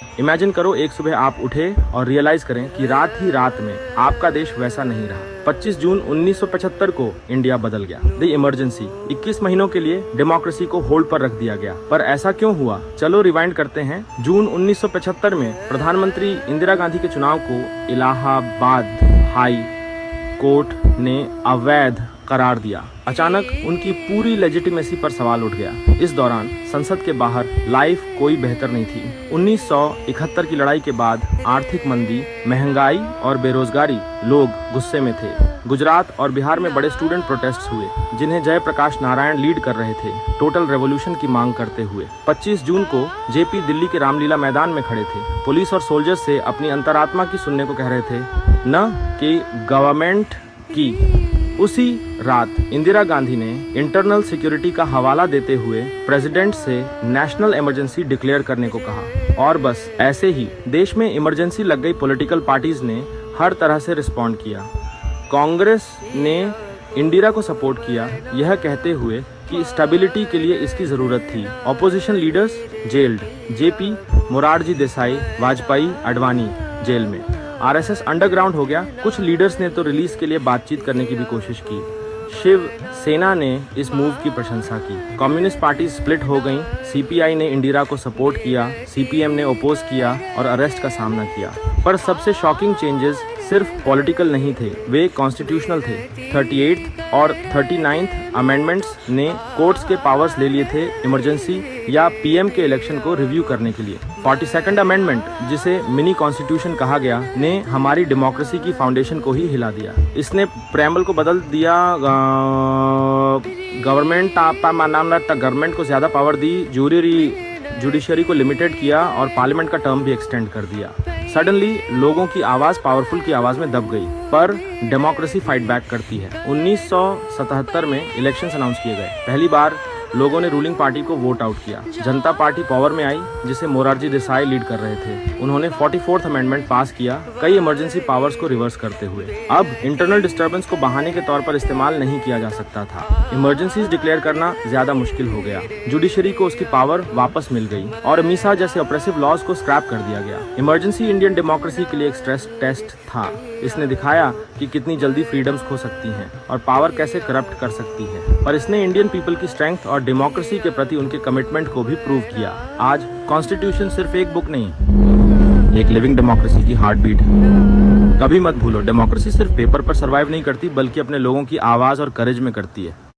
Imagine करो एक सुबह आप उठे और रियलाइज करें कि रात ही रात में आपका देश वैसा नहीं रहा। 25 जून 1975 को इंडिया बदल गया। द इमरजेंसी 21 महीनों के लिए डेमोक्रेसी को होल्ड पर रख दिया गया। पर ऐसा क्यों हुआ? चलो रिवाइंड करते हैं। जून 1975 में प्रधानमंत्री इंदिरा गांधी के चुनाव को इलाहाबाद हाई कोर्ट ने अवैध करार दिया। अचानक उनकी पूरी लेजिटिमेसी पर सवाल उठ गया। इस दौरान संसद के बाहर लाइफ कोई बेहतर नहीं थी। 1971 की लड़ाई के बाद आर्थिक मंदी, महंगाई और बेरोजगारी, लोग गुस्से में थे। गुजरात और बिहार में बड़े स्टूडेंट प्रोटेस्ट हुए, जिन्हें जयप्रकाश नारायण लीड कर रहे थे, टोटल रेवोल्यूशन की मांग करते हुए। 25 जून को जेपी दिल्ली के रामलीला मैदान में खड़े थे। पुलिस और सोल्जर्स से अपनी अंतरात्मा की सुनने को कह रहे थे, न कि गवर्नमेंट की। उसी रात इंदिरा गांधी ने इंटरनल सिक्योरिटी का हवाला देते हुए प्रेसिडेंट से नेशनल इमरजेंसी डिक्लेयर करने को कहा। और बस ऐसे ही देश में इमरजेंसी लग गई। पॉलिटिकल पार्टीज ने हर तरह से रिस्पॉन्ड किया। कांग्रेस ने इंदिरा को सपोर्ट किया, यह कहते हुए कि स्टेबिलिटी के लिए इसकी जरूरत थी। Opposition leaders jailed, JP, Morarji Desai, Vajpayee, Advani jail में। आरएसएस अंडरग्राउंड हो गया। कुछ लीडर्स ने तो रिलीज के लिए बातचीत करने की भी कोशिश की। शिव सेना ने इस मूव की प्रशंसा की। कम्युनिस्ट पार्टी स्प्लिट हो गई। सीपीआई ने इंदिरा को सपोर्ट किया, सीपीएम ने ओपोज किया और अरेस्ट का सामना किया। पर सबसे शॉकिंग चेंजेस सिर्फ पॉलिटिकल नहीं थे, वे कॉन्स्टिट्यूशनल थे। 38th और 39th अमेंडमेंट्स ने कोर्ट्स के पावर्स ले लिए थे इमरजेंसी या पीएम के इलेक्शन को रिव्यू करने के लिए। 42nd अमेंडमेंट, जिसे मिनी कॉन्स्टिट्यूशन कहा गया, ने हमारी डेमोक्रेसी की फाउंडेशन को ही हिला दिया। इसने प्रेम्बल को बदल दिया। गवर्नमेंट को ज्यादा पावर दी, जुडिशरी को लिमिटेड किया और पार्लियामेंट का टर्म भी एक्सटेंड कर दिया। सडनली लोगों की आवाज पावरफुल की आवाज में दब गई। पर डेमोक्रेसी फाइट बैक करती है। 1977 में इलेक्शंस अनाउंस किए गए। पहली बार लोगों ने रूलिंग पार्टी को वोट आउट किया। जनता पार्टी पावर में आई, जिसे मोरारजी देसाई लीड कर रहे थे। उन्होंने 44th अमेंडमेंट पास किया, कई इमरजेंसी पावर्स को रिवर्स करते हुए। अब इंटरनल डिस्टर्बेंस को बहाने के तौर पर इस्तेमाल नहीं किया जा सकता था। इमरजेंसीज डिक्लेयर करना ज्यादा मुश्किल हो गया। जुडिशरी को उसकी पावर वापस मिल गई और मीसा जैसे ऑप्रेसिव लॉज को स्क्रैप कर दिया गया। इमरजेंसी इंडियन डेमोक्रेसी के लिए एक स्ट्रेस टेस्ट था। इसने दिखाया कि कितनी जल्दी फ्रीडम्स खो सकती हैं और पावर कैसे करप्ट कर सकती है। पर इसने इंडियन पीपल की स्ट्रेंथ और डेमोक्रेसी के प्रति उनके कमिटमेंट को भी प्रूव किया। आज कॉन्स्टिट्यूशन सिर्फ एक बुक नहीं, एक लिविंग डेमोक्रेसी की हार्ट बीट है। कभी मत भूलो, डेमोक्रेसी सिर्फ पेपर पर सर्वाइव नहीं करती, बल्कि अपने लोगों की आवाज और करेज में करती है।